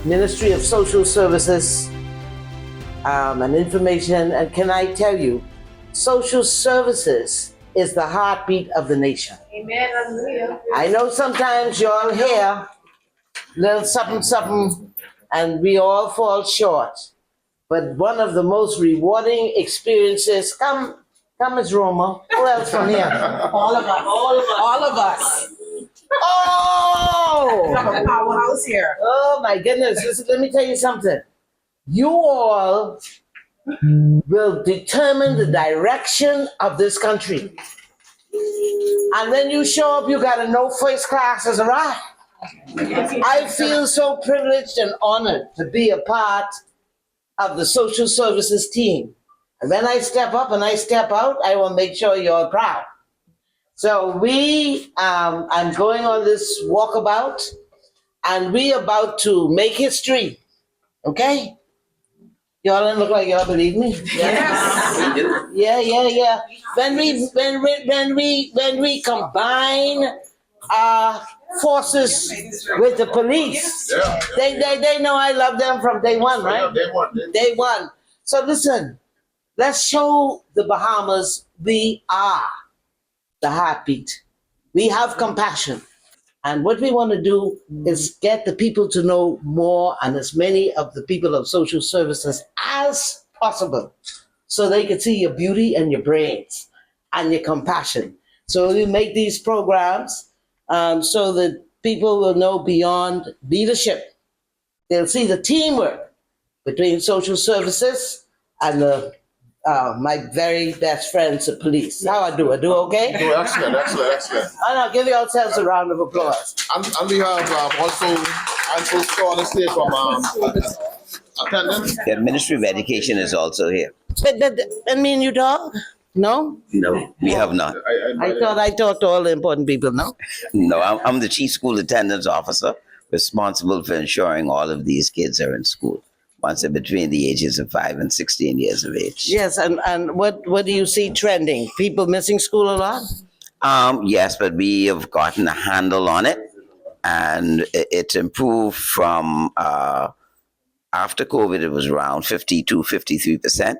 Ministry of Social Services and Information. And can I tell you, social services is the heartbeat of the nation. Amen. Hallelujah. I know sometimes y'all hear little something, something, and we all fall short. But one of the most rewarding experiences, come, Ms. Roma. Who else from here? All of us. All of us. Oh! We have a powerhouse here. Oh my goodness. Listen, let me tell you something. You all will determine the direction of this country. And when you show up, you gotta know first class has arrived. I feel so privileged and honored to be a part of the social services team. And when I step up and I step out, I will make sure you're proud. So I'm going on this walkabout, and we about to make history, okay? Y'all don't look like y'all believe me. Yes. We do. Yeah. When we combine our forces with the police, they know I love them from day one, right? Day one. So listen, let's show the Bahamas we are the heartbeat. We have compassion. And what we want to do is get the people to know more and as many of the people of social services as possible so they can see your beauty and your brains and your compassion. So we make these programs so that people will know beyond leadership. They'll see the teamwork between social services and my very best friends, the police. How I do? I do okay? Oh, excellent. I know. Give yourselves a round of applause. And we have also Uncle Scott on stage from attendance. The Ministry of Education is also here. But you talk? No? No, we have not. I thought I talked to all the important people, no? No, I'm the Chief School Attendance Officer, responsible for ensuring all of these kids are in school once they're between the ages of 5 and 16 years of age. Yes, and what do you see trending? People missing school a lot? Yes, but we have gotten a handle on it, and it's improved from after COVID, it was around 52, 53%.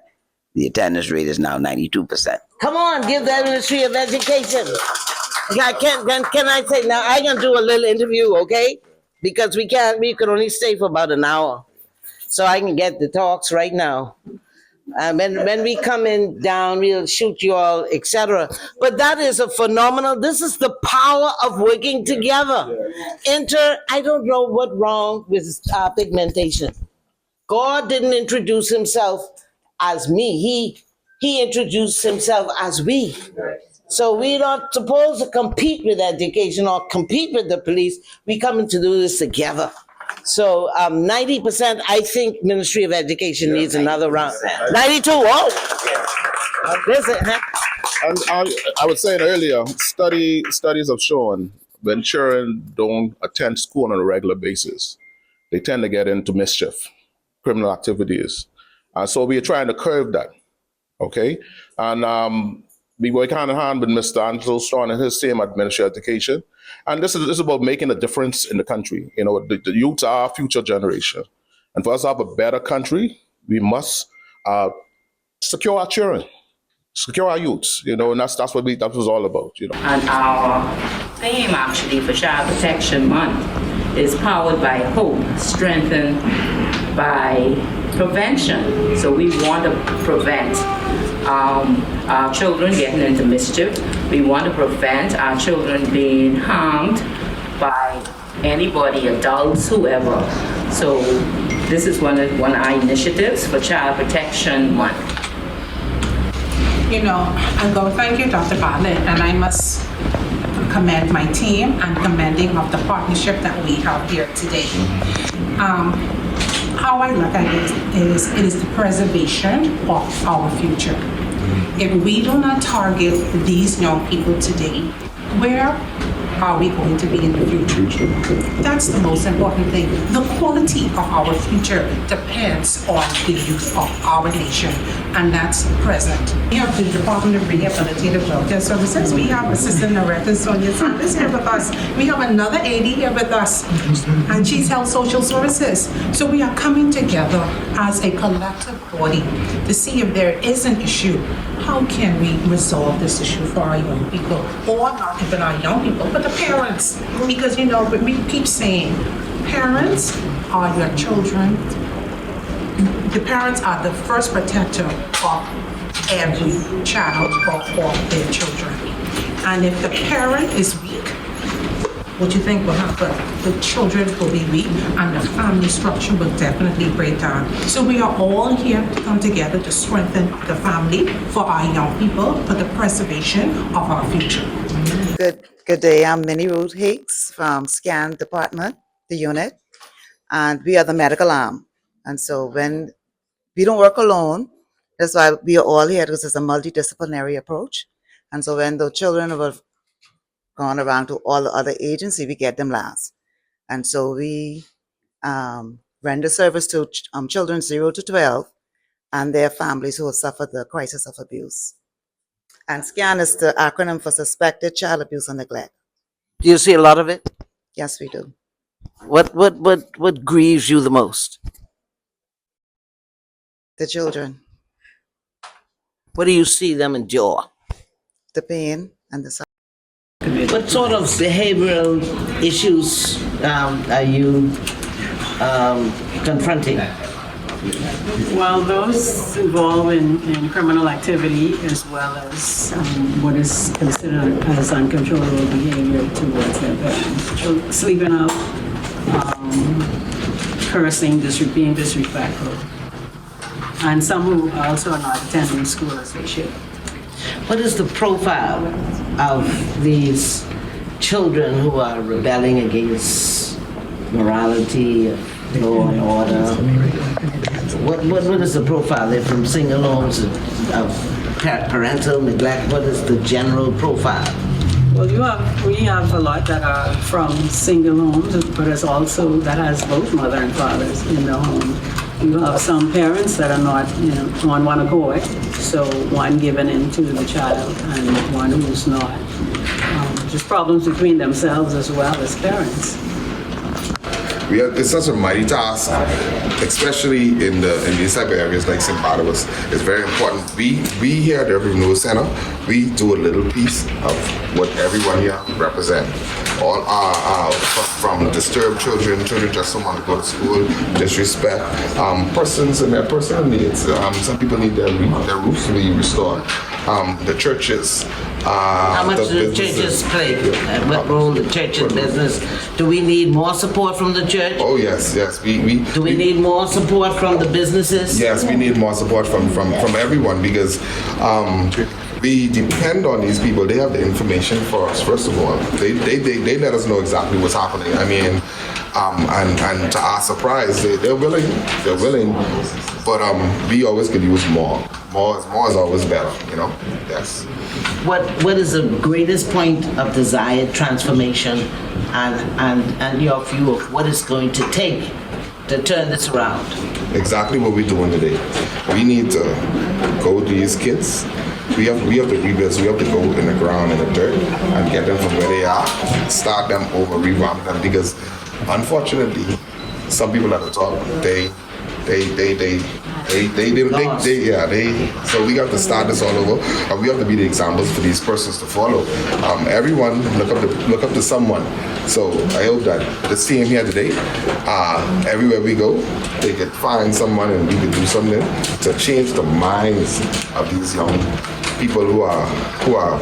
The attendance rate is now 92%. Come on, give that Ministry of Education. Can I say, now I can do a little interview, okay? Because we can only stay for about an hour. So I can get the talks right now. When we come in down, we'll shoot you all, etc. But that is a phenomenal, this is the power of working together. I don't know what's wrong with pigmentation. God didn't introduce himself as me. He introduced himself as we. So we're not supposed to compete with education or compete with the police. We coming to do this together. So 90%, I think Ministry of Education needs another round. 92, oh! Listen, And I was saying earlier, studies have shown when children don't attend school on a regular basis, they tend to get into mischief, criminal activities. So we are trying to curb that, okay? And we work hand in hand with Mr. Angelo Strong and his team at Ministry of Education. And this is about making a difference in the country. You know, the youth are our future generation. And for us to have a better country, we must secure our children, secure our youths, you know, and that's what that was all about, you know. And our theme actually for Child Protection Month is powered by hope, strengthened by prevention. So we want to prevent our children getting into mischief. We want to prevent our children being harmed by anybody, adults, whoever. So this is one of our initiatives for Child Protection Month. You know, I'm going to thank you, Dr. Bartlett, and I must commend my team and commending of the partnership that we have here today. How I look at it is the preservation of our future. If we do not target these young people today, where are we going to be in the future? That's the most important thing. The quality of our future depends on the youth of our nation, and that's present. We have the Department of Rehabilitative Welfare Services. We have Assistant Director Sonia Sanders here with us. We have another AD here with us, and she's Health Social Services. So we are coming together as a collective body to see if there is an issue. How can we resolve this issue for our young people, or not even our young people, but the parents? Because we keep saying, parents are your children. The parents are the first protector of every child or of their children. And if the parent is weak, what do you think will happen? The children will be weak and the family structure will definitely break down. So we are all here to come together to strengthen the family for our young people, for the preservation of our future. Good day. I'm Minnie Ruth Hicks from SCAN Department, the unit, and we are the medical arm. And so when we don't work alone, that's why we are all here, because it's a multidisciplinary approach. And so when the children have gone around to all the other agencies, we get them last. And so we render service to children 0 to 12 and their families who have suffered the crisis of abuse. And SCAN is the acronym for Suspected Child Abuse and Neglect. Do you see a lot of it? Yes, we do. What grieves you the most? The children, What do you see them endure? the pain and the suffering. What sort of behavioral issues are you confronting? Well, those involve in criminal activity as well as what is considered as uncontrollable behavior towards their parents. Sleeping out, cursing, being disrespectful, and some who also are not attending school as they should. What is the profile of these children who are rebelling against morality, law and order? What is the profile? They're from single homes of parental neglect. What is the general profile? Well, we have a lot that are from single homes, but it's also that has both mother and fathers in the home. You have some parents that are not, on one accord, so one given in to the child and one who's not. Just problems between themselves as well as parents. It's such a mighty task, especially in these type of areas like St. Barnabas. It's very important. We here at the River Renewal Center, we do a little piece of what everyone here represent. All from disturbed children just don't want to go to school, disrespect, persons and their personal needs. Some people need their roofs to be restored. The churches. How much do the churches play? What role the church in business? Do we need more support from the church? Oh yes. Do we need more support from the businesses? Yes, we need more support from everyone because we depend on these people. They have the information for us. First of all, they let us know exactly what's happening. I mean, and to our surprise, they're willing, but we always could use more. More is always better, Yes. What is the greatest point of desired transformation and your view of what it's going to take to turn this around? Exactly what we're doing today. We need to go to these kids. We have to rebuild. We have to go in the ground, in the dirt, and get them from where they are, start them over, revamp them. Because unfortunately, some people at the top, so we have to start this all over, and we have to be the examples for these persons to follow. Everyone look up to someone. So I hope that this team here today, everywhere we go, they could find someone and we could do something to change the minds of these young people who are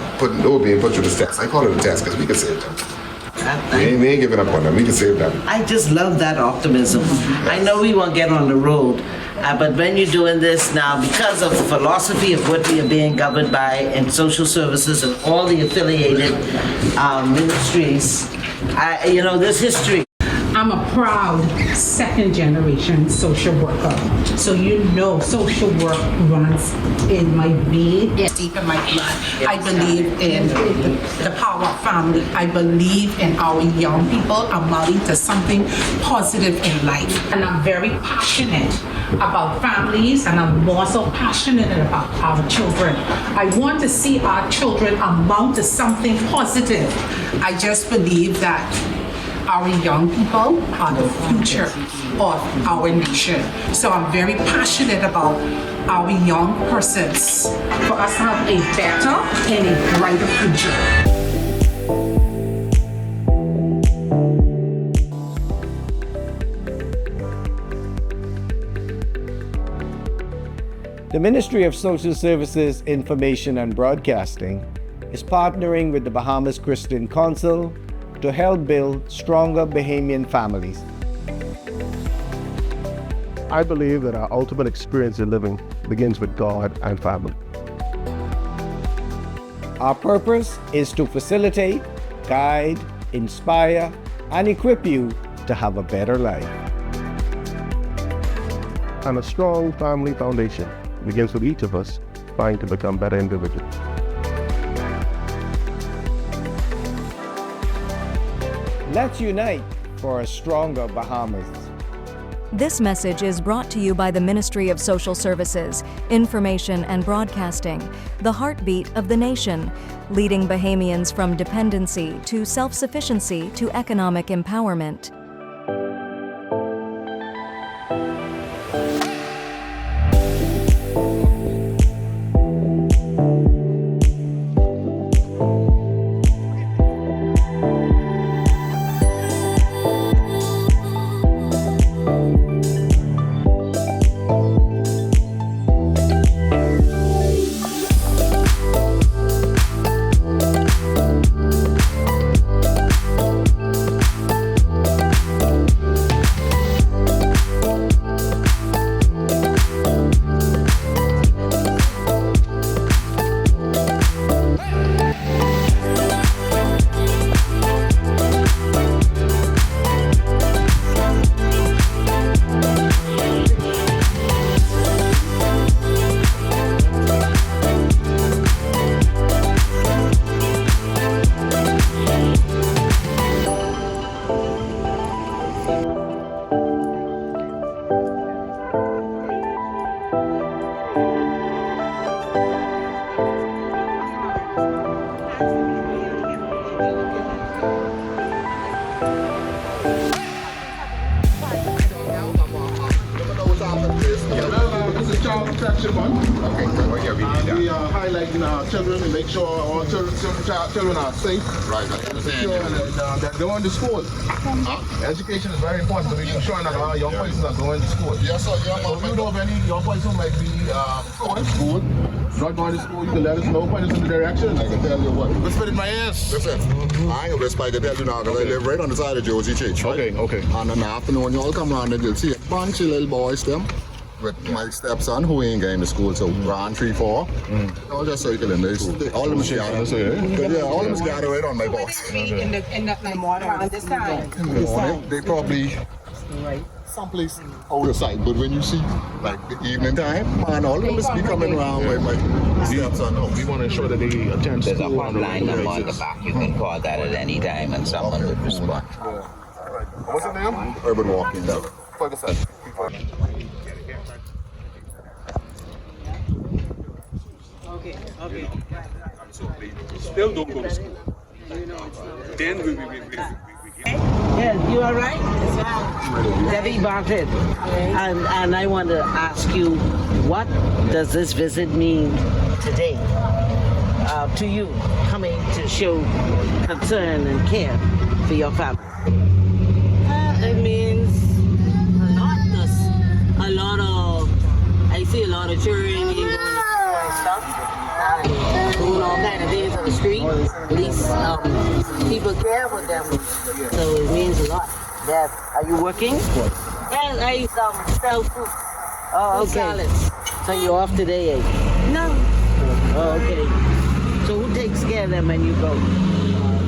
being put through this test. I call it a test because we can save them. We ain't giving up on them. We can save them. I just love that optimism. I know we won't get on the road, but when you're doing this now, because of the philosophy of what we are being governed by in social services and all the affiliated ministries, this history I'm a proud second generation social worker. So you know social work runs in my vein, it's deep in my blood. I believe in the power of family. I believe in our young people amounting to something positive in life. And I'm very passionate about families, and I'm also passionate about our children. I want to see our children amount to something positive. I just believe that our young people are the future of our nation. So I'm very passionate about our young persons for us to have a better and a brighter future. The Ministry of Social Services, Information and Broadcasting is partnering with the Bahamas Christian Council to help build stronger Bahamian families. I believe that our ultimate experience in living begins with God and family. Our purpose is to facilitate, guide, inspire, and equip you to have a better life. And a strong family foundation begins with each of us trying to become better individuals. Let's unite for a stronger Bahamas. This message is brought to you by the Ministry of Social Services, Information and Broadcasting, the heartbeat of the nation, leading Bahamians from dependency to self-sufficiency to economic empowerment. This is Child Protection Month. We are highlighting our children and make sure all children are safe, Right, secure, and that going to school. Education is very important to be ensuring that our young persons are going to school. Yes, sir. So if you know of any young person who might be going to school, not going to school, you can let us know, point us in the direction. I can tell you what. Whisper in my ears. Listen, I ain't gonna spike to tell you now because I live right on the side of Josie Church. Right? Okay. And in the afternoon, you all come around and you'll see a bunch of little boys, them, with my stepson who ain't going to school, so round 3, 4. All just circling. All of them scattered. Yeah, all of them scattered right on my box. In the morning around this time. In the morning, they probably someplace out of sight, but when you see like the evening time, man, all of them is be coming around with my stepson. We want to ensure that they attend There's a school on a hotline regular number on the basis. back. You can call that at any time and someone would respond. What's the name? Urban Walking. Ferguson. Okay. Still don't go to school. Then we Yes, you all right? Debbie Bartlett. And I want to ask you, what does this visit mean today to you, coming to show concern and care for your family? It means a lot of, I see a lot of children even going to school and stuff. Doing all kind of things on the street. At least people care for them. So it means a lot. Yes. Are you working? And I sell food. Oh, Food okay. salads. So you're off today, eh? No. Oh, okay. So who takes care of them when you go?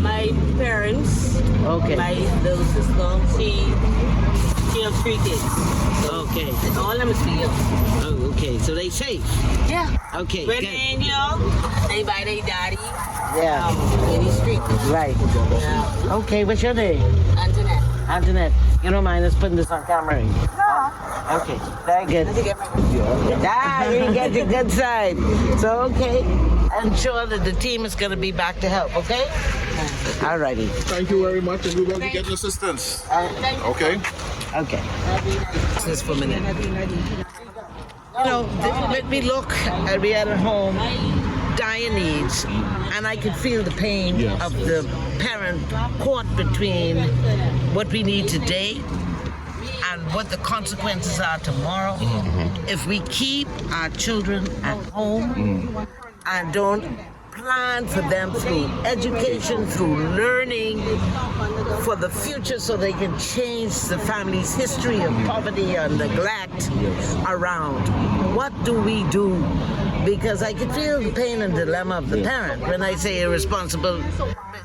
My parents. Okay. My little sister. She have 3 kids. Okay. All of them is young. Oh, okay. So they safe. Yeah. Okay. When good. they young, they by their daddy. Yeah. In the street. Right. Yeah. Okay. What's your name? Antoinette. Antoinette. You don't mind us putting this on camera? No. Okay. Very good. Ah, we get the good side. So, okay. I'm sure that the team is going to be back to help, okay? All righty. Thank you very much, and we will be getting assistance. Okay? Okay. Just for a minute. You know, when we look and we are at home, dire needs, and I could feel the pain of the parent caught between what we need today and what the consequences are tomorrow. If we keep our children at home and don't plan for them through education, through learning for the future so they can change the family's history of poverty and neglect around. What do we do? Because I can feel the pain and dilemma of the parent when I say irresponsible,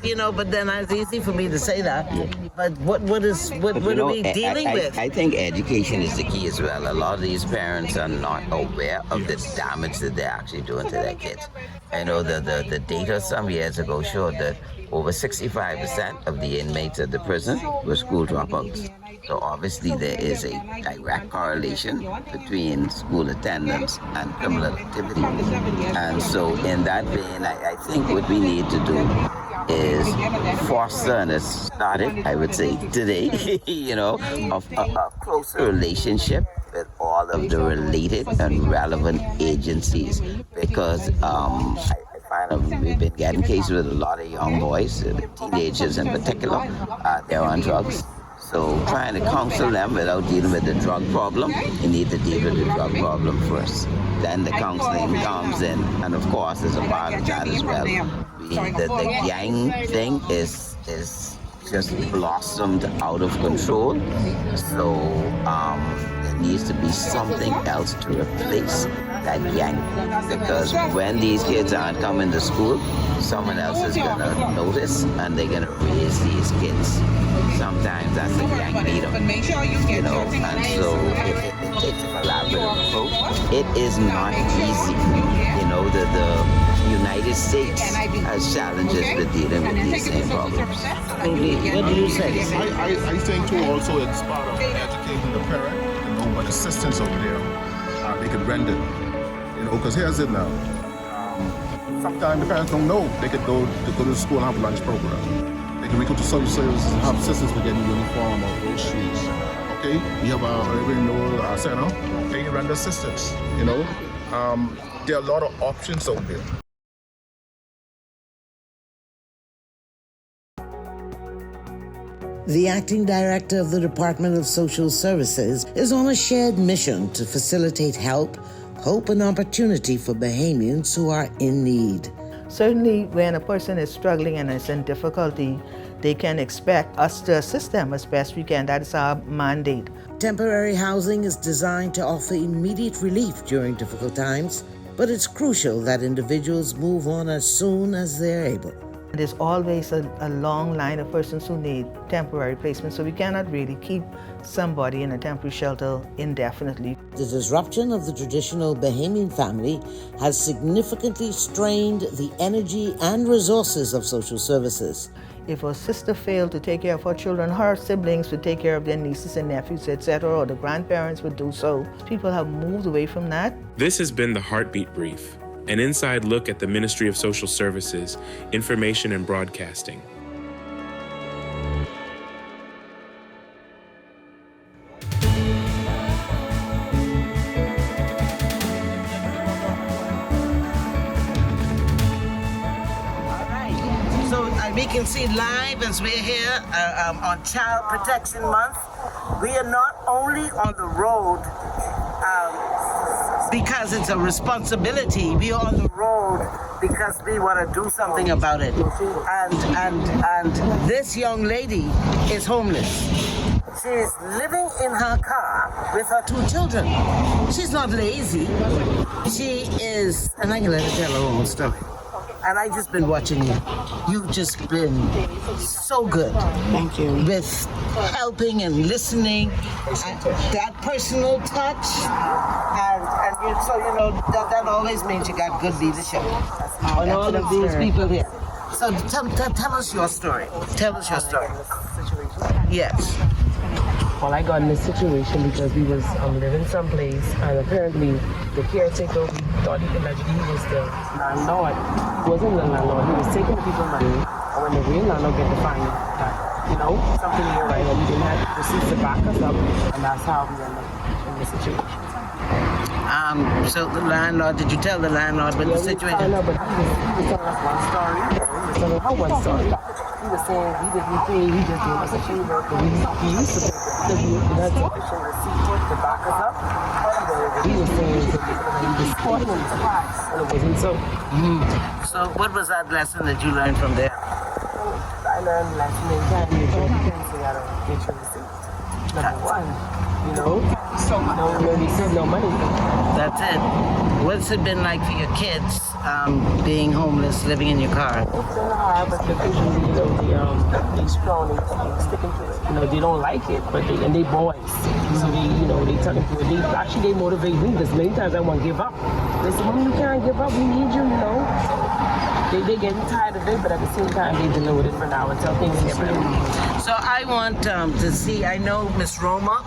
you know, but then it's easy for me to say that. But what are we dealing with? I think education is the key as well. A lot of these parents are not aware of the damage that they're actually doing to their kids. I know the data some years ago showed that over 65% of the inmates at the prison were school dropouts. So obviously there is a direct correlation between school attendance and criminal activity. And so in that vein, I think what we need to do is foster, and it's started, I would say, today, you know, of a closer relationship with all of the related and relevant agencies, because I find we've been getting cases with a lot of young boys, teenagers in particular, they're on drugs. So trying to counsel them without dealing with the drug problem, you need to deal with the drug problem first. Then the counseling comes in, and of course there's a part of that as well. The gang thing is just blossomed out of control. So there needs to be something else to replace that gang. Because when these kids aren't coming to school, someone else is gonna notice and they're gonna raise these kids. Sometimes that's the gang leader, you know, and so it takes a collaborative approach. It is not easy, you know, the United States has challenges with dealing with these same problems. What do you say? I think too also it's part of educating the parent, you know, what assistance over there they can render, you know, because here's it now. Sometimes the parents don't know they could go to school and have a lunch program. They can reach out to social services, have assistance with getting uniform or groceries. Okay, we have our center. They can render assistance. You know, there are a lot of options out there. The acting director of the Department of Social Services is on a shared mission to facilitate help, hope, and opportunity for Bahamians who are in need. Certainly, when a person is struggling and is in difficulty, they can expect us to assist them as best we can. That is our mandate. Temporary housing is designed to offer immediate relief during difficult times, but it's crucial that individuals move on as soon as they're able. There's always a long line of persons who need temporary placement, so we cannot really keep somebody in a temporary shelter indefinitely. The disruption of the traditional Bahamian family has significantly strained the energy and resources of social services. If a sister failed to take care of her children, her siblings would take care of their nieces and nephews, etc., or the grandparents would do so. People have moved away from that. This has been the Heartbeat Brief, an inside look at the Ministry of Social Services, Information and Broadcasting. We can see live as we're here on Child Protection Month. We are not only on the road because it's a responsibility. We are on the road because we want to do something about it. And this young lady is homeless. She's living in her car with her 2 children. She's not lazy. She is, and I can let her tell her own story. and I just been watching you. You've just been so good. Thank you. With helping and listening, and that personal touch, and so you know that always means you got good leadership on all of these people here. So tell us your story. Tell us your story. Yes. Well, I got in this situation because we was living someplace, and apparently the caretaker, we thought he was the landlord. He wasn't the landlord. He was taking the people's money, and when the real landlord get to find that, you know, something here right, and we didn't have receipts to back us up, and that's how we ended up in this situation. So the landlord, did you tell the landlord about the situation? No, but he was telling us one story. He was telling her one story. He was saying he didn't pay, he just gave us a favor, but he used to pay because he had sufficient receipt to back us up. He was saying that he was caught in his class, and it wasn't so. So what was that lesson that you learned from there? I learned a lesson in time you can't say I don't get your receipt. Number one, you know, no receipt, no money. That's it. What's it been like for your kids being homeless, living in your car? It's been hard, but the thing is, you know, they strong, they sticking to it. You know, they don't like it, but they boys. So they tell them to it. They motivate me because many times I want to give up. They say, Mommy, you can't give up, we need you, you know. They getting tired of it, but at the same time, they deal with it for now until things get better. So I want to see, I know Miss Roma,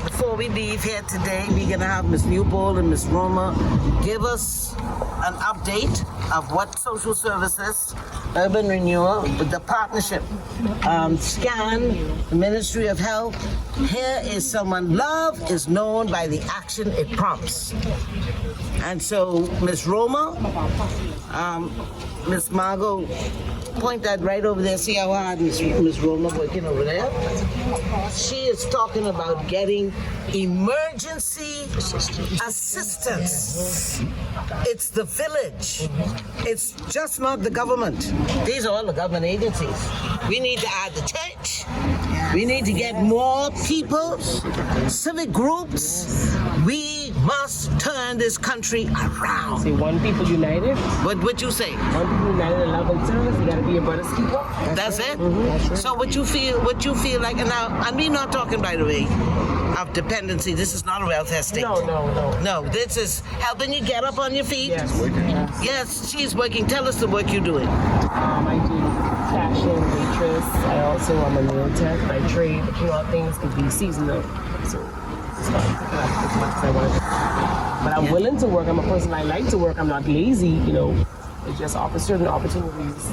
before we leave here today, we're going to have Miss Newbold and Miss Roma give us an update of what social services, urban renewal, with the partnership, SCAN, the Ministry of Health. Here is someone, love is known by the action it prompts. And so Miss Roma, Miss Margot, point that right over there. See how hard Miss Roma working over there? She is talking about getting emergency assistance. It's the village. It's just not the government. These are all the government agencies. We need to add the church. We need to get more people, civic groups. We must turn this country around. See, one people united. What you say? One people united in love and service. You gotta be a brother's keeper. That's it. Mm-hmm. So what you feel like, and now, and we're not talking, by the way, of dependency. This is not a welfare state. No, this is helping you get up on your feet. Yes, she's working. Tell us the work you're doing. I do fashion, waitress. I also am a nail tech. I trade. All things could be seasonal. So it's not as much as I want to. But I'm willing to work. I'm a person I like to work. I'm not lazy, you know. It's just certain opportunities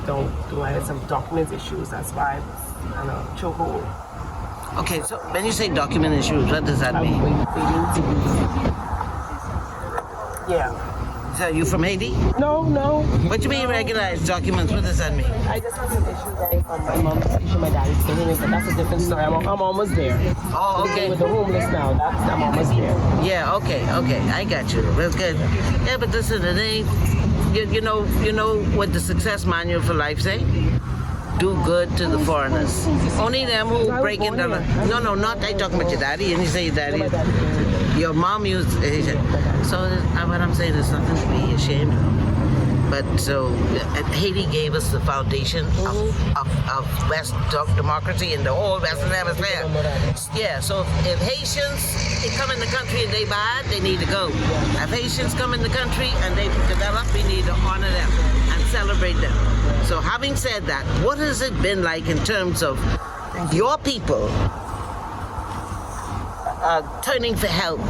I had some document issues. That's why I'm on a chokehold. Okay, so when you say document issues, what does that mean? Yeah. So you from Haiti? No. What do you mean recognized documents? What does that mean? I just have some issues getting from my mom's issue, my daddy's business, but that's a different story. I'm almost there. Oh, okay. With the homeless now, I'm almost there. Yeah, okay, I got you. That's good. Yeah, but listen, it ain't. You know what the success manual for life say? Do good to the foreigners. Only them who break into the... No, not I talking about your daddy, and you say your daddy. Your mom used Asian. So what I'm saying is nothing to be ashamed of. But so Haiti gave us the foundation of West democracy in the whole Western Hemisphere. Yeah, so if Haitians they come in the country and they bad, they need to go. If Haitians come in the country and they develop, we need to honor them and celebrate them. So having said that, what has it been like in terms of your people turning for help?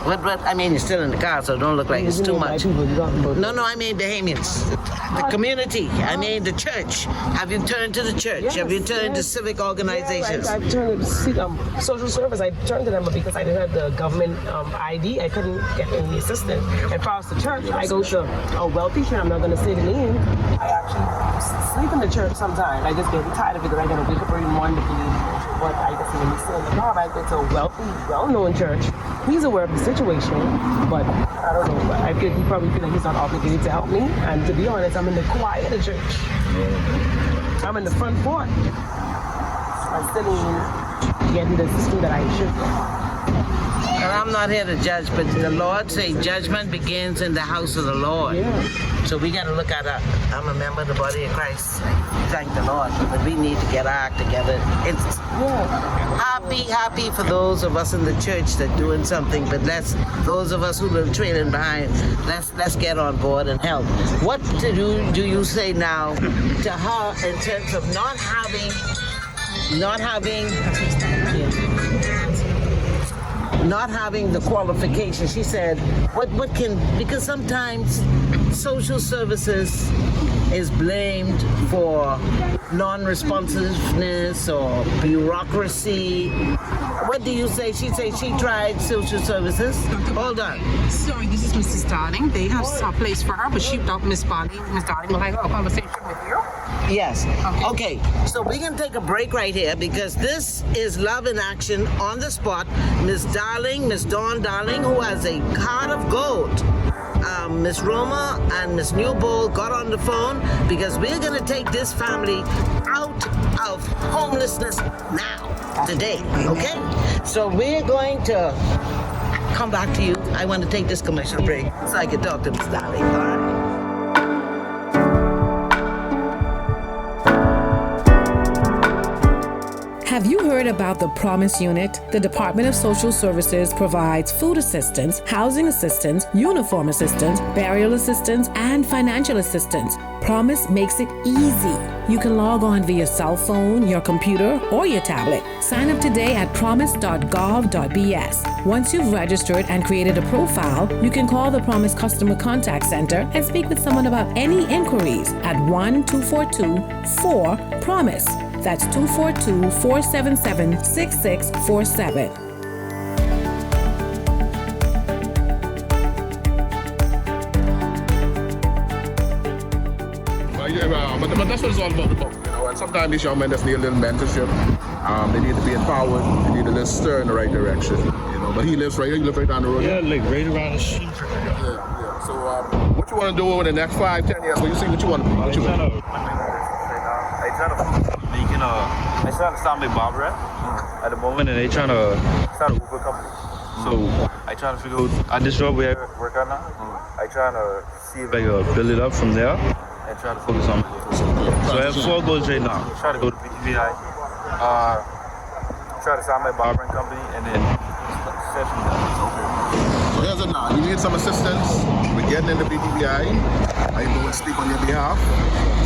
What, I mean, you're still in the car, so don't look like it's too much. No, I mean Bahamians. The community. I mean the church. Have you turned to the church? Yes, Have you turned to civic organizations? I've turned to social service. I turned to them, but because I didn't have the government ID, I couldn't get any assistance. And far as the church, I go to a wealthy church. I'm not going to say the name. I actually sleep in the church sometimes. I just get tired of it because I got to wake up every morning to believe what I guess when we sit in the car. I go to a wealthy, well-known church. He's aware of the situation, but I don't know. I feel he probably feel like he's not obligated to help me. And to be honest, I'm in the choir of the church. I'm in the front part. I'm still getting the assistance that I should get. And I'm not here to judge, but the Lord say judgment begins in the house of the Lord. So we got to look at it. I'm a member of the body of Christ. Thank the Lord. But we need to get our act together. It's happy for those of us in the church that doing something, but those of us who are trailing behind, let's get on board and help. What do you say now to her in terms of not having the qualification? She said, what can, because sometimes social services is blamed for non-responsiveness or bureaucracy. What do you say? She said she tried social services. Hold on. Sorry, this is Mrs. Darling. They have a place for her, but she thought Miss Darling will have a conversation with you. Yes. Okay. So we can take a break right here because this is Love in Action on the spot. Miss Dawn Darling, who has a heart of gold. Miss Roma and Miss Newbold got on the phone because we're going to take this family out of homelessness now, today, okay? So we're going to come back to you. I want to take this commercial break so I can talk to Miss Darling. All right. Have you heard about the Promise Unit? The Department of Social Services provides food assistance, housing assistance, uniform assistance, burial assistance, and financial assistance. Promise makes it easy. You can log on via cell phone, your computer, or your tablet. Sign up today at promise.gov.bs. Once you've registered and created a profile, you can call the Promise Customer Contact Center and speak with someone about any inquiries at 1-242-4-PROMISE. That's 242-477-6647. But that's what it's all about, you know. And sometimes these young men just need a little mentorship. They need to be empowered. They need a little stir in the right direction, you know. But he lives right down the road. Yeah, like right around the street. Yeah. So what you want to do over the next 5-10 years? Well, you see what you want to do. What you want? I trying to start my barber at the moment, and they trying to start an Uber company. So I trying to figure out at this job where I work at now. I trying to see if I can build it up from there and try to focus on. So I have 4 goals right now. Try to go to BTVI, try to start my barbering company, and then set from there. So here's it now. You need some assistance with getting into BTVI. I go and speak on your behalf.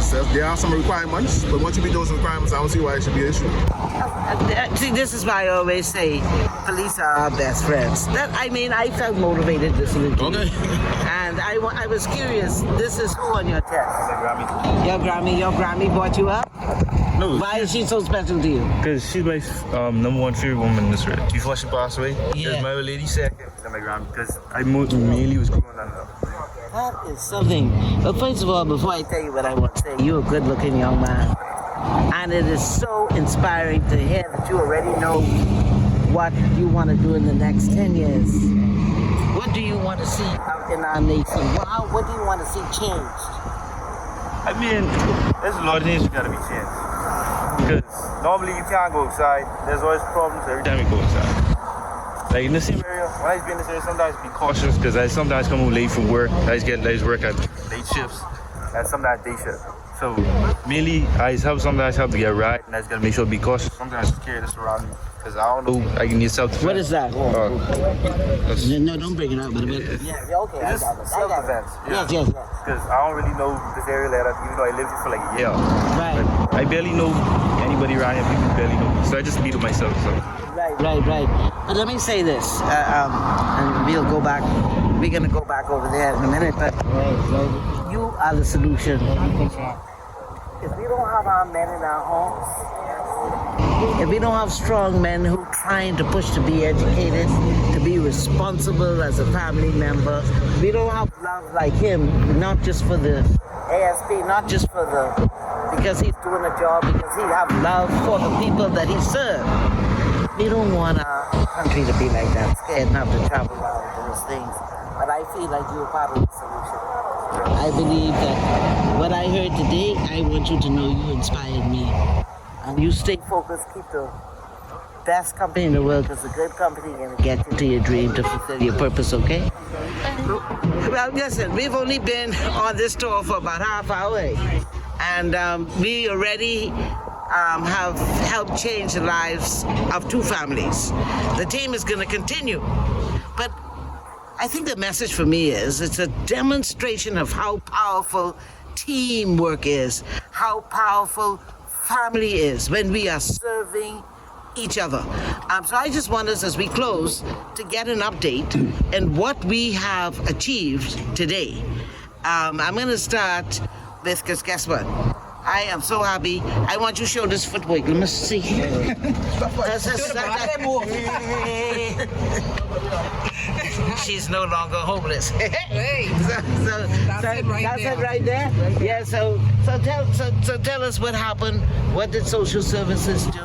So there are some requirements, but once you meet those requirements, I don't see why it should be an issue. See, this is why I always say police are our best friends. I felt motivated this week. Okay. And I was curious, this is who on your test? Your Grammy brought you up? No. Why is she so special to you? Because she's my number 1 favorite woman in this world. Before she passed away, because my old lady said I can't my Grammy because I mainly was growing on her. That is something. But first of all, before I tell you what I want to say, you're a good-looking young man. And it is so inspiring to hear that you already know what you want to do in the next 10 years. What do you want to see out in our nation? What do you want to see changed? I mean, there's a lot of things that got to be changed. Because normally you can't go outside. There's always problems every time you go outside. Like in the same area, when I be in this area, sometimes be cautious because I sometimes come home late from work. I just get late work at late shifts and sometimes day shift. So mainly I sometimes help to get right, and I just gotta make sure to be cautious. Sometimes just carry this around me because I don't know I can get self-defense. What is that? No, don't bring it up. Okay. It's just self-defense. Yes. Because I don't really know this area like that, even though I lived here for like a year. Right. But I barely know anybody around here. People barely know me, so I just be to myself. So. Right. But let me say this, and we'll go back. We're gonna go back over there in a minute. But you are the solution. If we don't have our men in our homes, if we don't have strong men who are trying to push to be educated, to be responsible as a family member, we don't have love like him, not just for the ASP, not just for because he's doing a job, because he have love for the people that he served. We don't want our country to be like that, scared not to travel around those things. But I feel like you're part of the solution. I believe that what I heard today, I want you to know you inspired me. And you stay focused, keep the best company in the world because a good company is going to get you to your dream to fulfill your purpose, okay? Well, listen, we've only been on this tour for about half hour, and we already have helped change the lives of 2 families. The team is going to continue, but I think the message for me is it's a demonstration of how powerful teamwork is, how powerful family is when we are serving each other. So I just want us, as we close, to get an update on what we have achieved today. I'm going to start with, because guess what? I am so happy. I want you to show this footwork. Let me see. She's no longer homeless. That's it right there. Yeah. So tell us what happened. What did social services do?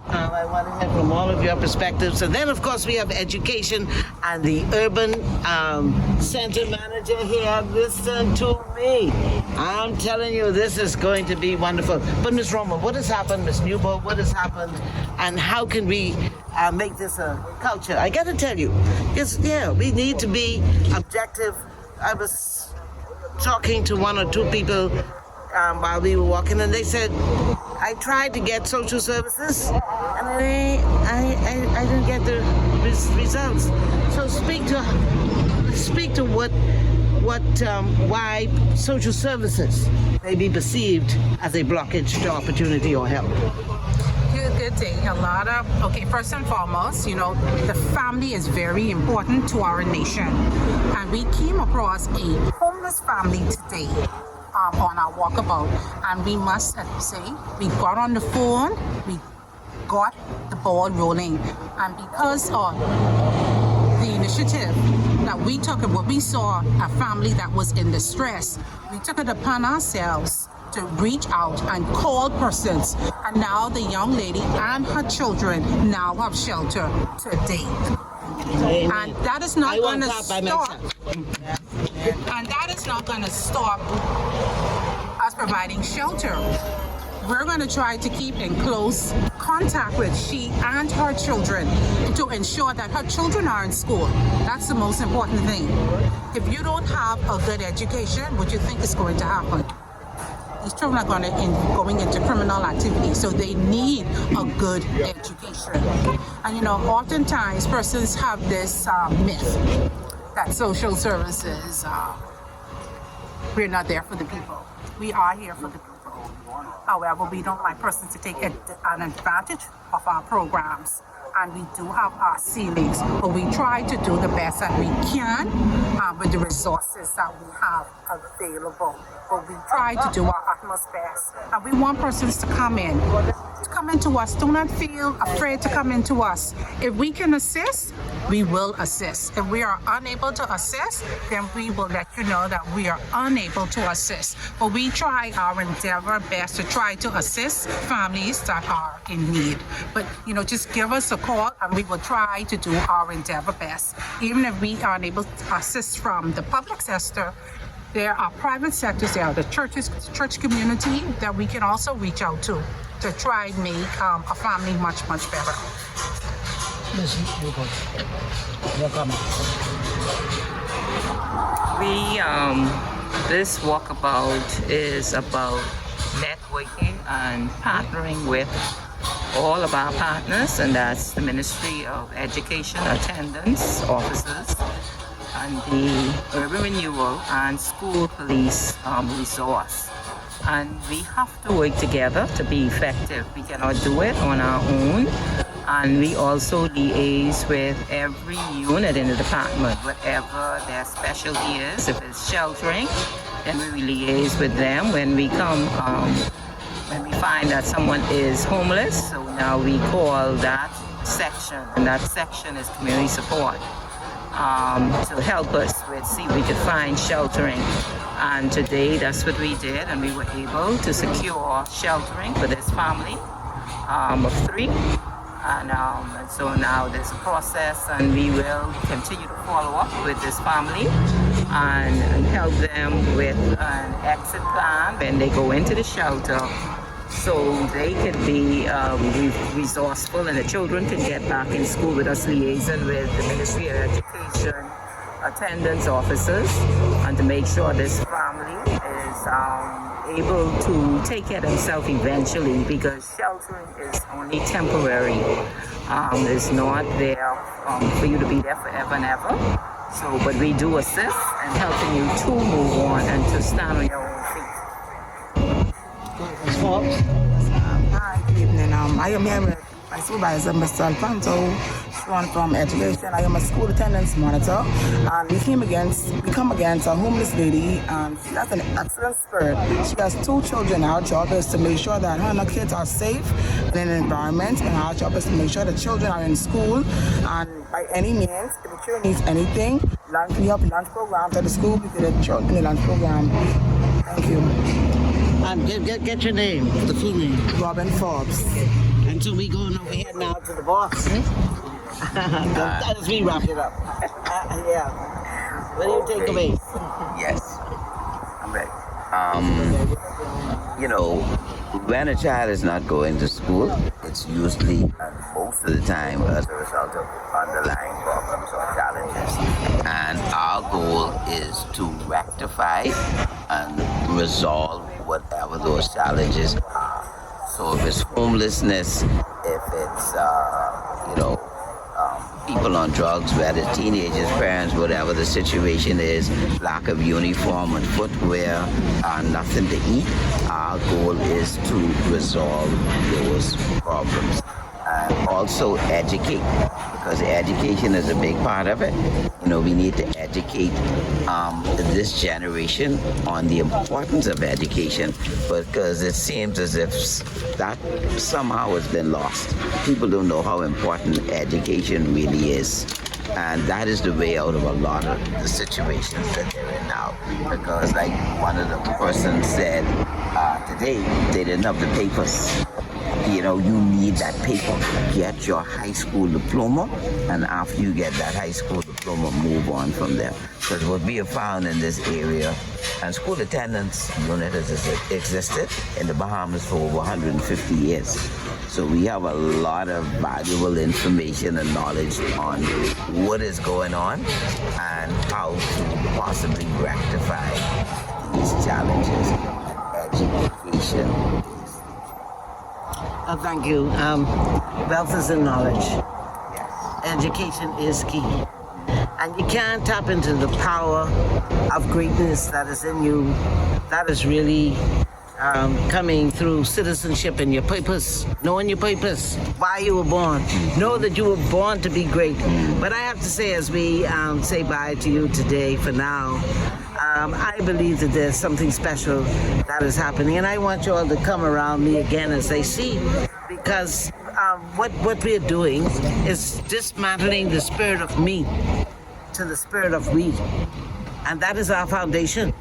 I want to hear from all of your perspectives. And then, of course, we have education and the urban center manager here. Listen to me. I'm telling you, this is going to be wonderful. But Ms. Roman, what has happened? Ms. Newbold, what has happened? And how can we make this a culture? I got to tell you, we need to be objective. I was talking to 1 or 2 people while we were walking, and they said, I tried to get social services, and I didn't get the results. So speak to why social services may be perceived as a blockage to opportunity or help. Good day. First and foremost, the family is very important to our nation. And we came across a homeless family today on our walkabout. And we must say, we got on the phone, we got the ball rolling. And because of the initiative that we took, and what we saw a family that was in distress, we took it upon ourselves to reach out and call persons, and now the young lady and her children now have shelter today. And that is not going to stop. And that is not going to stop us providing shelter. We're going to try to keep in close contact with she and her children to ensure that her children are in school. That's the most important thing. If you don't have a good education, what do you think is going to happen? These children are going into criminal activity, so they need a good education. And oftentimes persons have this myth that social services, we're not there for the people. We are here for the people. However, we don't like persons to take an advantage of our programs. And we do have our ceilings, but we try to do the best that we can with the resources that we have available. But we try to do our utmost best. And we want persons to come into us. Do not feel afraid to come into us. If we can assist, we will assist. If we are unable to assist, then we will let you know that we are unable to assist. But we try our endeavor best to try to assist families that are in need. But, just give us a call and we will try to do our endeavor best. Even if we are unable to assist from the public sector, there are private sectors, there are the churches, the church community that we can also reach out to try and make a family much, much better. This walkabout is about networking and partnering with all of our partners, and that's the Ministry of Education, attendance officers, and the Urban Renewal and School Police resource. And we have to work together to be effective. We cannot do it on our own. And we also liaise with every unit in the department, whatever their specialty is. If it's sheltering, then we liaise with them. When we come, when we find that someone is homeless, so now we call that section, and that section is community support to help us with see if we could find sheltering. And today that's what we did, and we were able to secure sheltering for this family of 3. And so now there's a process, and we will continue to follow up with this family and help them with an exit plan when they go into the shelter so they can be resourceful and the children can get back in school with us liaison with the Ministry of Education, attendance officers, and to make sure this family is able to take care of themselves eventually, because sheltering is only temporary. It's not there for you to be there forever and ever. So, but we do assist in helping you to move on and to stand on your own feet. Hi, good evening. I am here with my supervisor, Mr. Alfonso Swan from Education. I am a school attendance monitor, and we come against a homeless lady, and she has an excellent spirit. She has 2 children. Our job is to make sure that her and her kids are safe in an environment, and our job is to make sure the children are in school, and by any means, if the children needs anything, we have lunch programs at the school. We get the children in the lunch program. Thank you. And get your name, the full name. Robin Forbes. And so we going over here now to the boss. As we wrap it up. Yeah. What do you take away? Yes, I'm ready. When a child is not going to school, it's usually, most of the time, as a result of underlying problems or challenges. And our goal is to rectify and resolve whatever those challenges are. So if it's homelessness, if it's, people on drugs, whether teenagers, parents, whatever the situation is, lack of uniform and footwear, nothing to eat, our goal is to resolve those problems. And also educate, because education is a big part of it. We need to educate this generation on the importance of education, because it seems as if that somehow has been lost. People don't know how important education really is. And that is the way out of a lot of the situations that they're in now. Because like one of the persons said today, they didn't have the papers. You need that paper. Get your high school diploma, and after you get that high school diploma, move on from there. Because what we have found in this area, and school attendance unit has existed in the Bahamas for over 150 years. So we have a lot of valuable information and knowledge on what is going on and how to possibly rectify these challenges. Education. Thank you. Wealth is in knowledge. Education is key. And you can't tap into the power of greatness that is in you. That is really coming through citizenship and your purpose, knowing your purpose, why you were born. Know that you were born to be great. But I have to say, as we say bye to you today for now, I believe that there's something special that is happening, and I want you all to come around me again as they see, because what we're doing is dismantling the spirit of me to the spirit of we, and that is our foundation.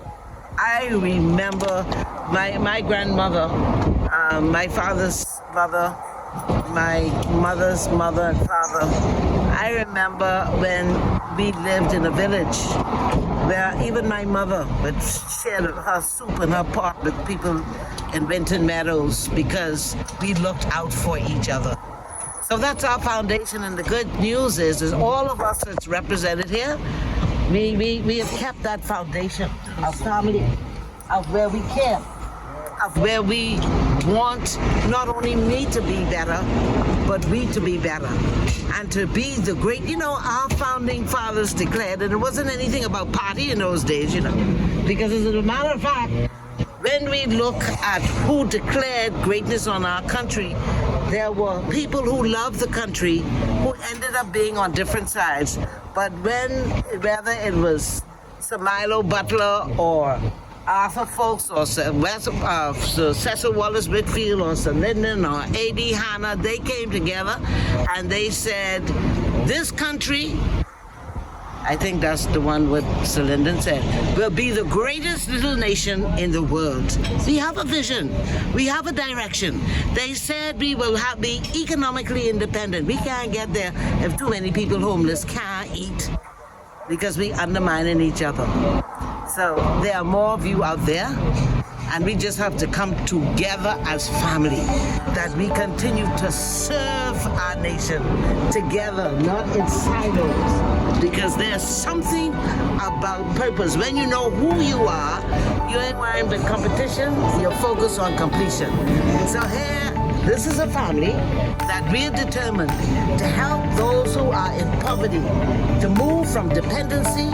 I remember my grandmother, my father's mother, my mother's mother and father. I remember when we lived in a village where even my mother would share her soup and her pot with people in Winton Meadows because we looked out for each other. So that's our foundation, and the good news is all of us that's represented here, we have kept that foundation of family, of where we care, of where we want not only me to be better, but we to be better. And to be the great, our founding fathers declared, and it wasn't anything about party in those days, because as a matter of fact, when we look at who declared greatness on our country, there were people who loved the country who ended up being on different sides. But whether it was Sir Milo Butler or Arthur Folks or Sir Cecil Wallace Whitfield or Sir Lyndon or A.D. Hanna, they came together and they said, this country, I think that's the one what Sir Lyndon said, will be the greatest little nation in the world. We have a vision. We have a direction. They said we will be economically independent. We can't get there if too many people homeless can't eat because we undermining each other. So there are more of you out there, And we just have to come together as family, that we continue to serve our nation together, not in silos. Because there's something about purpose. When you know who you are, you ain't worrying about competition, you're focused on completion. So here, this is a family that we're determined to help those who are in poverty to move from dependency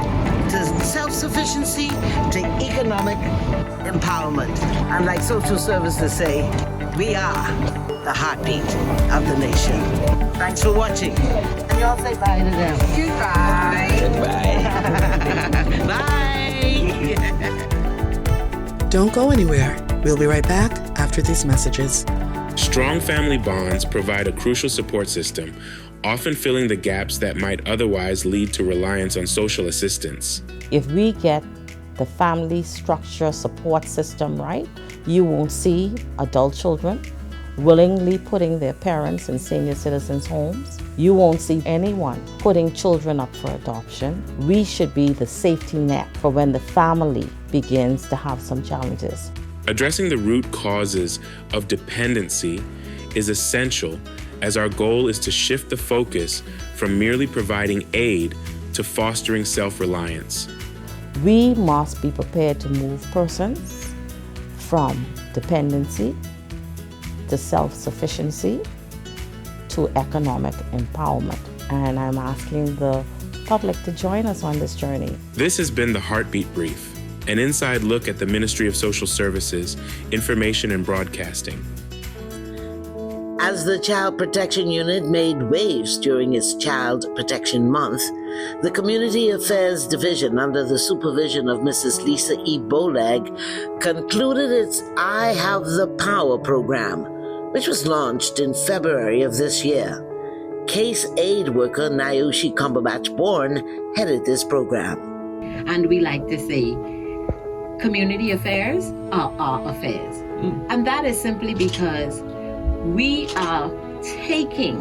to self-sufficiency to economic empowerment. And like social services say, we are the heartbeat of the nation. Thanks for watching. And y'all say bye to them. Goodbye. Bye. Don't go anywhere. We'll be right back after these messages. Strong family bonds provide a crucial support system, often filling the gaps that might otherwise lead to reliance on social assistance. If we get the family structure support system right, you won't see adult children willingly putting their parents in senior citizens' homes. You won't see anyone putting children up for adoption. We should be the safety net for when the family begins to have some challenges. Addressing the root causes of dependency is essential, as our goal is to shift the focus from merely providing aid to fostering self-reliance. We must be prepared to move persons from dependency to self-sufficiency to economic empowerment. And I'm asking the public to join us on this journey. This has been the Heartbeat Brief, an inside look at the Ministry of Social Services, Information and Broadcasting. As the Child Protection Unit made waves during its Child Protection Month, the Community Affairs Division, under the supervision of Mrs. Lisa E. Bolag, concluded its I Have the Power program, which was launched in February of this year. Case aid worker Nayushi Cumberbatch-Bourne headed this program. And we like to say, community affairs are our affairs. And that is simply because we are taking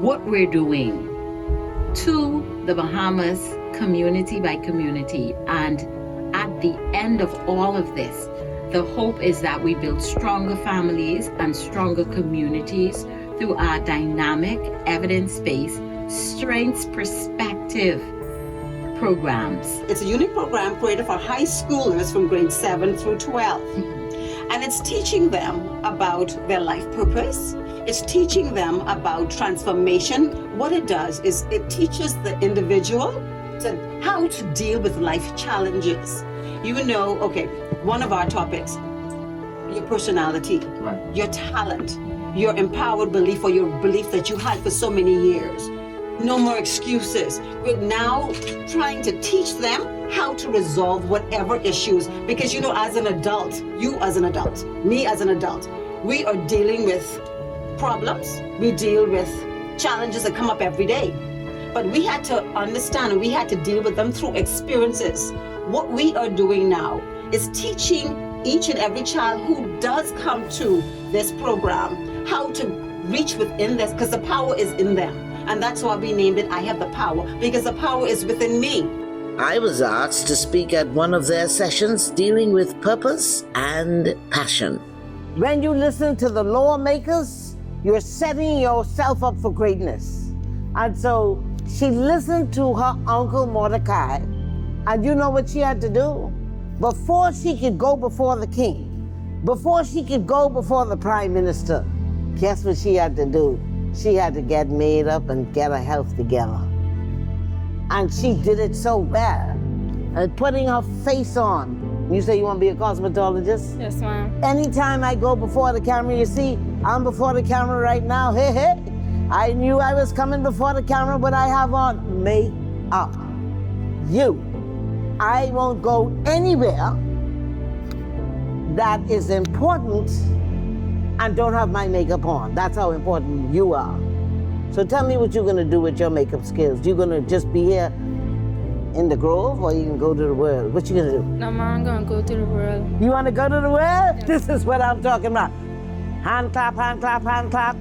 what we're doing to the Bahamas community by community. And at the end of all of this, the hope is that we build stronger families and stronger communities through our dynamic, evidence-based, strengths perspective programs. It's a unique program created for high schoolers from grade 7 through 12. And it's teaching them about their life purpose. It's teaching them about transformation. What it does is it teaches the individual how to deal with life challenges. You know, okay, one of our topics, your personality, your talent, your empowered belief, or your belief that you had for so many years. No more excuses. We're now trying to teach them how to resolve whatever issues, because you know, as an adult, you as an adult, me as an adult, we are dealing with problems. We deal with challenges that come up every day. But we had to understand, and we had to deal with them through experiences. What we are doing now is teaching each and every child who does come to this program how to reach within this, because the power is in them. And that's why we named it I Have the Power, because the power is within me. I was asked to speak at one of their sessions dealing with purpose and passion. When you listen to the lawmakers, you're setting yourself up for greatness. And so she listened to her uncle Mordecai, and you know what she had to do? Before she could go before the king, before she could go before the prime minister, guess what she had to do? She had to get made up and get her health together. And she did it so well. And putting her face on. You say you want to be a cosmetologist? Yes, ma'am. Anytime I go before the camera, you see, I'm before the camera right now. Hey, hey. I knew I was coming before the camera, but I have on makeup. I won't go anywhere that is important and don't have my makeup on. That's how important you are. So tell me what you're gonna do with your makeup skills. You gonna just be here in the Grove, or you can go to the world? What you gonna do? No, Mom, I'm gonna go to the world. You wanna go to the world? Yeah. This is what I'm talking about. Hand clap, hand clap, hand clap.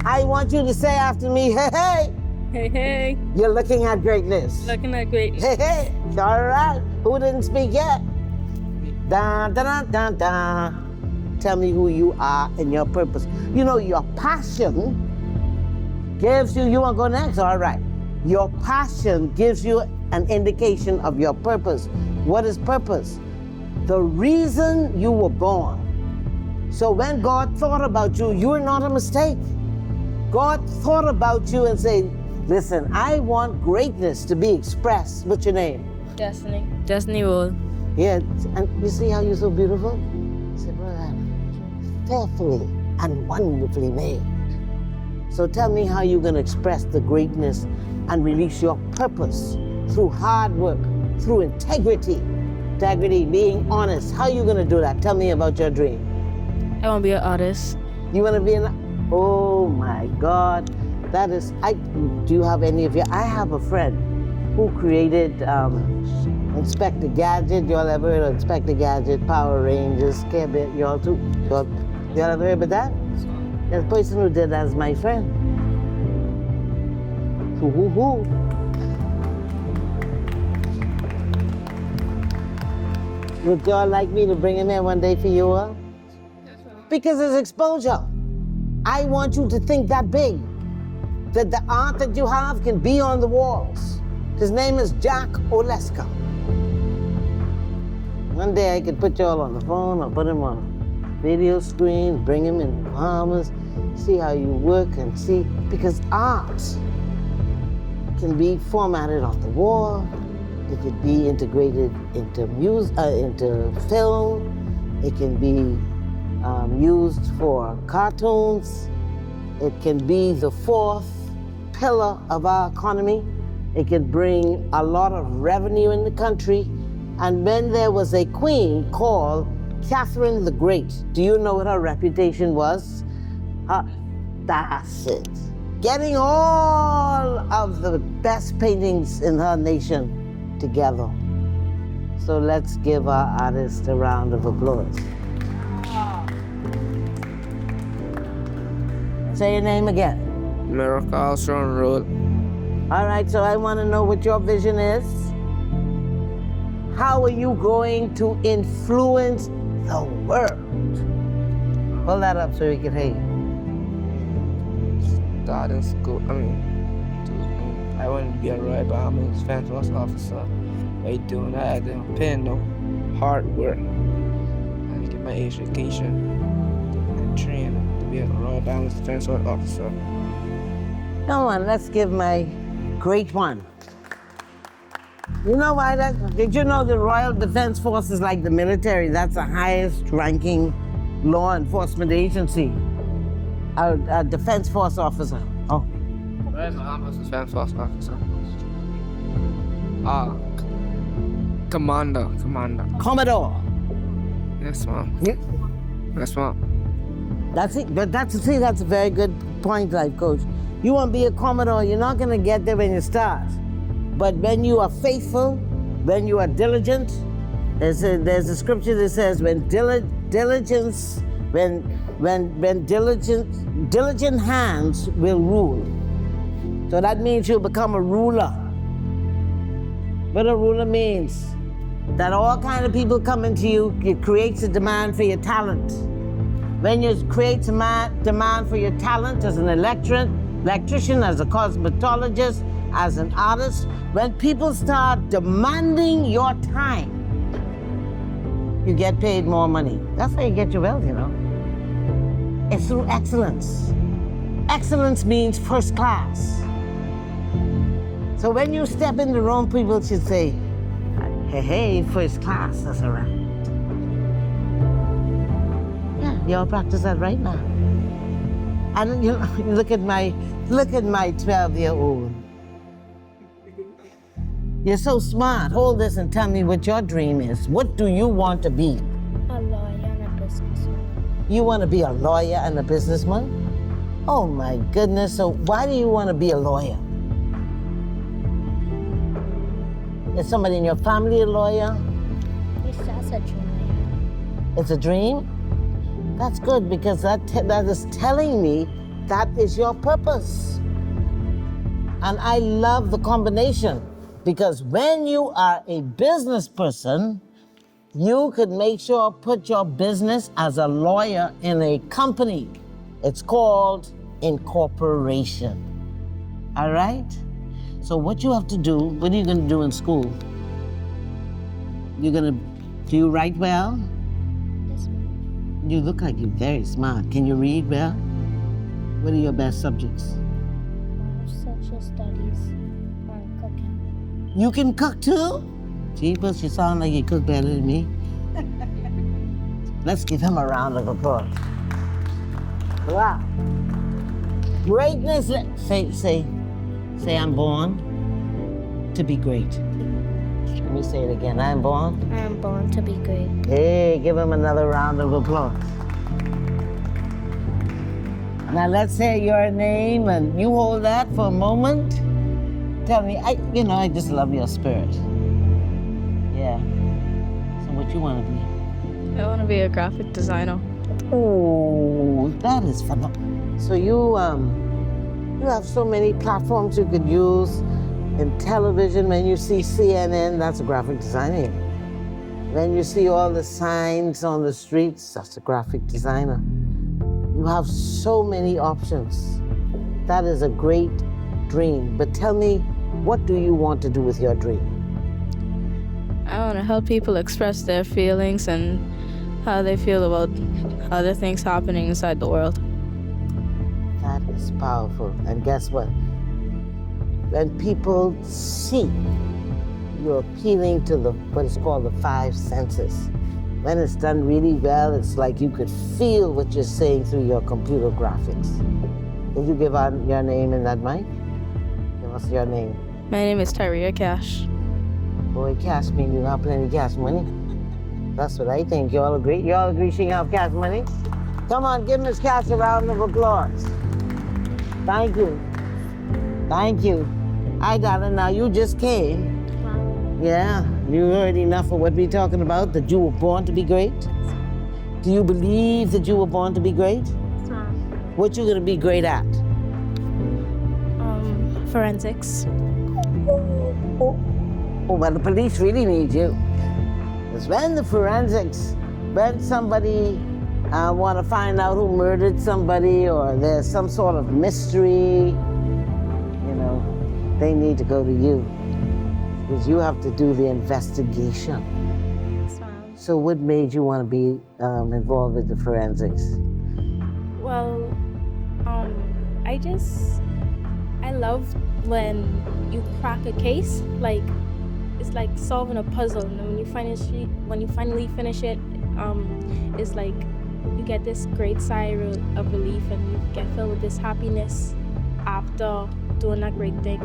I want you to say after me, hey, hey, Hey, hey. You're looking at greatness. Looking at greatness. Hey, hey. All right. Who didn't speak yet? Da, da, da, da, da. Tell me who you are and your purpose. You know, your passion gives you want to go next? All right. Your passion gives you an indication of your purpose. What is purpose? The reason you were born. So when God thought about you, you were not a mistake. God thought about you and said, listen, I want greatness to be expressed. What's your name? Destiny. Destiny Roll. Yeah, and you see how you're so beautiful? I said, brother, fearfully and wonderfully made. So tell me how you're going to express the greatness and release your purpose through hard work, through integrity, being honest. How are you going to do that? Tell me about your dream. I want to be an artist. You want to be oh my God. That is, do you have any of your, I have a friend who created Inspector Gadget. Y'all ever heard of Inspector Gadget, Power Rangers, Care Bear, y'all too? Y'all ever heard of that? The person who did that is my friend. Hoo-hoo-hoo. Would y'all like me to bring him in one day for you all? Because it's exposure. I want you to think that big, that the art that you have can be on the walls. His name is Jack Oleska. One day I could put y'all on the phone or put him on a video screen, bring him in the Bahamas, see how you work and see, because art can be formatted on the wall, it could be integrated into music, into film, it can be used for cartoons, it can be the fourth pillar of our economy, it can bring a lot of revenue in the country. And then there was a queen called Catherine the Great. Do you know what her reputation was? That's it. Getting all of the best paintings in her nation together. So let's give our artist a round of applause. Say your name again. Miracle Strong Road. All right, so I want to know what your vision is. How are you going to influence the world? Pull that up so we can hear you. Starting school, I want to be a Royal Bahamas Defense Force officer. By doing that, I didn't pay no hard work. I get my education and train to be a Royal Bahamas Defense Force officer. Come on, let's give my great one. You know why did you know the Royal Defense Force is like the military? That's the highest ranking law enforcement agency. A Defense Force officer. Oh. Royal Bahamas Defense Force officer. Commander. Commodore. Yes, ma'am. Yeah. Yes, ma'am. That's it. But that's a very good point, life coach. You want to be a Commodore, you're not going to get there when you start. But when you are faithful, when you are diligent, there's a scripture that says when diligent hands will rule. So that means you'll become a ruler. What a ruler means, that all kind of people come into you, it creates a demand for your talent. When you create a demand for your talent as an electrician, as a cosmetologist, as an artist, when people start demanding your time, you get paid more money. That's how you get your wealth, you know. It's through excellence. Excellence means first class. So when you step in the room, people should say, hey, first class, that's all right. Yeah, y'all practice that right now. And you look at my 12-year-old. You're so smart. Hold this and tell me what your dream is. What do you want to be? A lawyer and a businessman. You want to be a lawyer and a businessman? Oh my goodness, so why do you want to be a lawyer? Is somebody in your family a lawyer? It's just a dream. It's a dream? That's good, because that is telling me that is your purpose. And I love the combination because when you are a business person, you could make sure put your business as a lawyer in a company. It's called incorporation. All right? So what you have to do, what are you going to do in school? Do you write well? Yes, ma'am. You look like you're very smart. Can you read well? What are your best subjects? Social studies and cooking. You can cook too? Jeepers, you sound like you cook better than me. Let's give him a round of applause. Wow. Greatness, say I'm born to be great. Let me say it again, I'm born. I am born to be great. Hey, give him another round of applause. Now let's say your name and you hold that for a moment. Tell me, I just love your spirit. Yeah. So what you want to be? I want to be a graphic designer. Oh, that is phenomenal. So you have so many platforms you could use in television. When you see CNN, that's a graphic designer. When you see all the signs on the streets, that's a graphic designer. You have so many options. That is a great dream. But tell me, what do you want to do with your dream? I want to help people express their feelings and how they feel about other things happening inside the world. That is powerful. And guess what? When people see you're appealing to what is called the 5 senses, when it's done really well, it's like you could feel what you're saying through your computer graphics. Did you give out your name in that mic? Give us your name. My name is Tyria Cash. Boy, cash means you have plenty of cash money. That's what I think. You all agree? You all agree she have cash money? Come on, give Miss Cash a round of applause. Thank you. Thank you. I got it now. You just came. Yeah, you heard enough of what we're talking about, that you were born to be great? Do you believe that you were born to be great? What you gonna be great at? Forensics. Oh, well, the police really need you. Because when the forensics, when somebody want to find out who murdered somebody or there's some sort of mystery, they need to go to you. Because you have to do the investigation. So what made you want to be involved with the forensics? Well, I love when you crack a case. Like, it's like solving a puzzle, and when you finally finish it, it's like you get this great sigh of relief, and you get filled with this happiness after doing that great thing.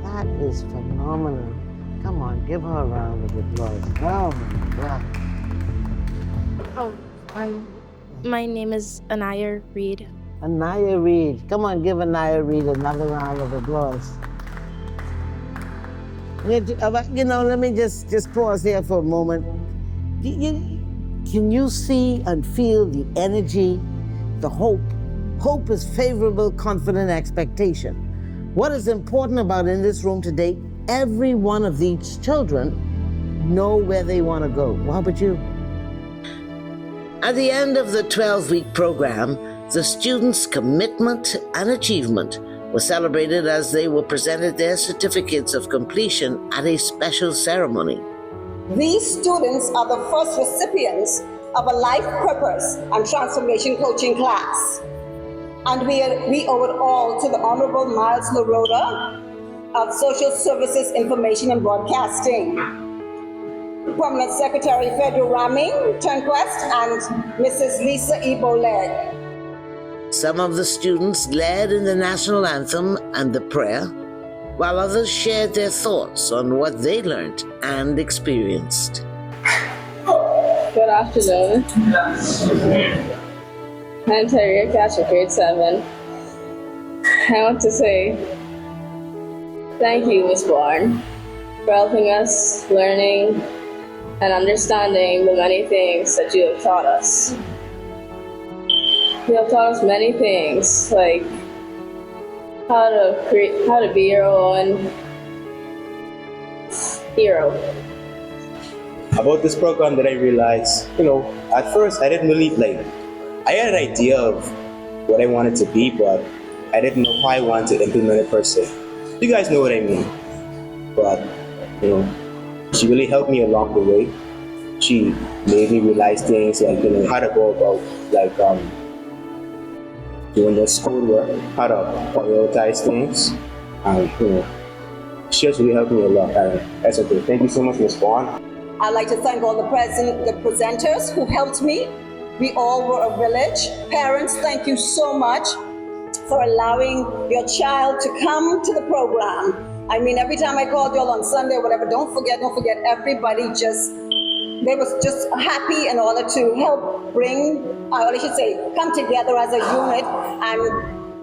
That is phenomenal. Come on, give her a round of applause. Oh my God. My name is Anaya Reed. Anaya Reed. Come on, give Anaya Reed another round of applause. Let me just pause here for a moment. Can you see and feel the energy, the hope? Hope is favorable, confident expectation. What is important about in this room today, every one of these children know where they want to go. Well, how about you? At the end of the 12-week program, the students' commitment and achievement were celebrated as they were presented their certificates of completion at a special ceremony. These students are the first recipients of a life purpose and transformation coaching class. And we owe it all to the Honorable Miles Loroda of Social Services, Information and Broadcasting, Permanent Secretary Federal Rami Turnquest, and Mrs. Lisa E. Boled. Some of the students led in the national anthem and the prayer, while others shared their thoughts on what they learned and experienced. Good afternoon. I'm Tyria Cash of grade 7. I want to say thank you, Ms. Bourne, for helping us learning and understanding the many things that you have taught us. You have taught us many things, like how to be your own hero. About this program that I realized, at first I didn't really I had an idea of what I wanted to be, but I didn't know how I wanted to implement it per se. You guys know what I mean. But, she really helped me along the way. She made me realize things how to go about doing the schoolwork, how to prioritize things. She has really helped me a lot. That's okay. Thank you so much, Ms. Vaughn. I'd like to thank all the presenters who helped me. We all were a village. Parents, thank you so much for allowing your child to come to the program. I mean, every time I called y'all on Sunday or whatever, don't forget, everybody they was just happy in order to help come together as a unit and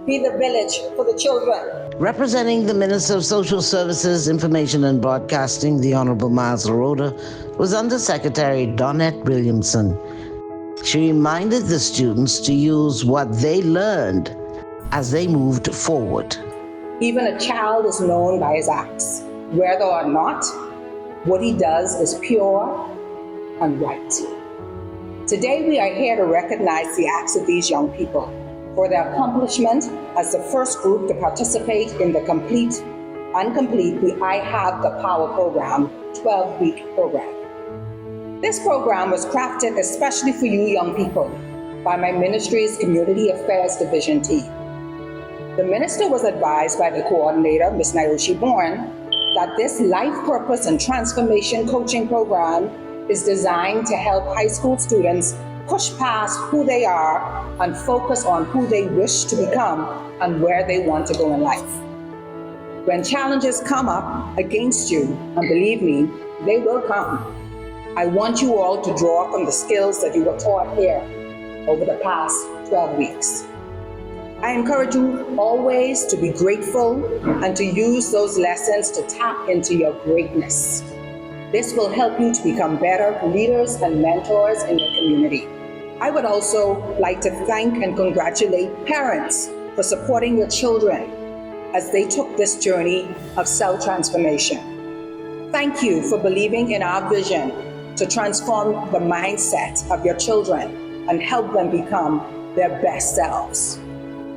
be the village for the children. Representing the Minister of Social Services, Information and Broadcasting, the Honorable Miles Laroda, was Undersecretary Donette Williamson. She reminded the students to use what they learned as they moved forward. Even a child is known by his acts. Whether or not what he does is pure and right. Today we are here to recognize the acts of these young people for their accomplishment as the first group to participate in the complete I Have the Power program, 12-week program. This program was crafted especially for you young people by my ministry's Community Affairs Division team. The minister was advised by the coordinator, Ms. Naoshi Bourne, that this life purpose and transformation coaching program is designed to help high school students push past who they are and focus on who they wish to become and where they want to go in life. When challenges come up against you, and believe me, they will come, I want you all to draw from the skills that you were taught here over the past 12 weeks. I encourage you always to be grateful and to use those lessons to tap into your greatness. This will help you to become better leaders and mentors in your community. I would also like to thank and congratulate parents for supporting your children as they took this journey of self-transformation. Thank you for believing in our vision to transform the mindset of your children and help them become their best selves.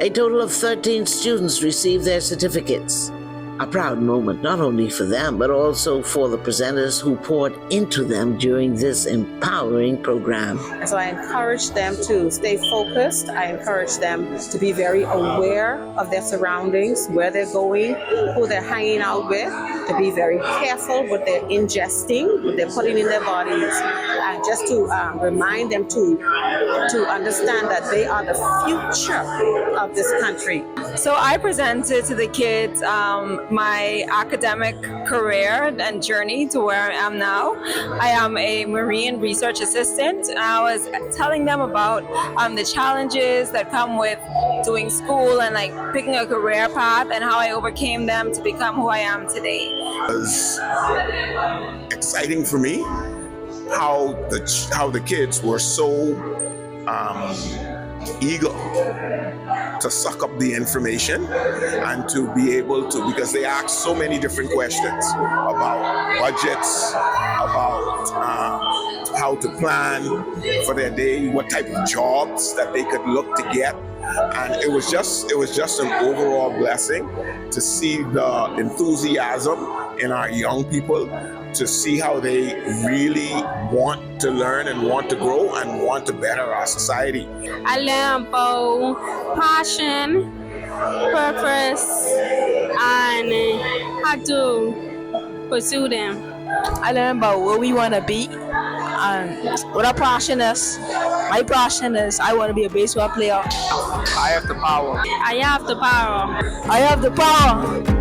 A total of 13 students received their certificates. A proud moment not only for them, but also for the presenters who poured into them during this empowering program. And so I encourage them to stay focused. I encourage them to be very aware of their surroundings, where they're going, who they're hanging out with, to be very careful what they're ingesting, what they're putting in their bodies, and just to remind them to understand that they are the future of this country. So I presented to the kids my academic career and journey to where I am now. I am a marine research assistant, and I was telling them about the challenges that come with doing school and picking a career path and how I overcame them to become who I am today. It was exciting for me how the kids were so eager to suck up the information and to be able to, because they asked so many different questions about budgets, about how to plan for their day, what type of jobs that they could look to get. And it was just an overall blessing to see the enthusiasm in our young people, to see how they really want to learn and want to grow and want to better our society. I learned about passion, purpose, and how to pursue them. I learned about where we want to be and what our passion is. My passion is I want to be a baseball player. I have the power. I have the power. I have the power.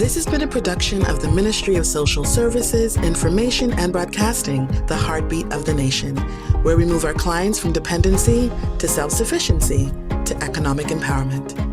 This has been a production of the Ministry of Social Services, Information and Broadcasting, the heartbeat of the nation, where we move our clients from dependency to self-sufficiency to economic empowerment.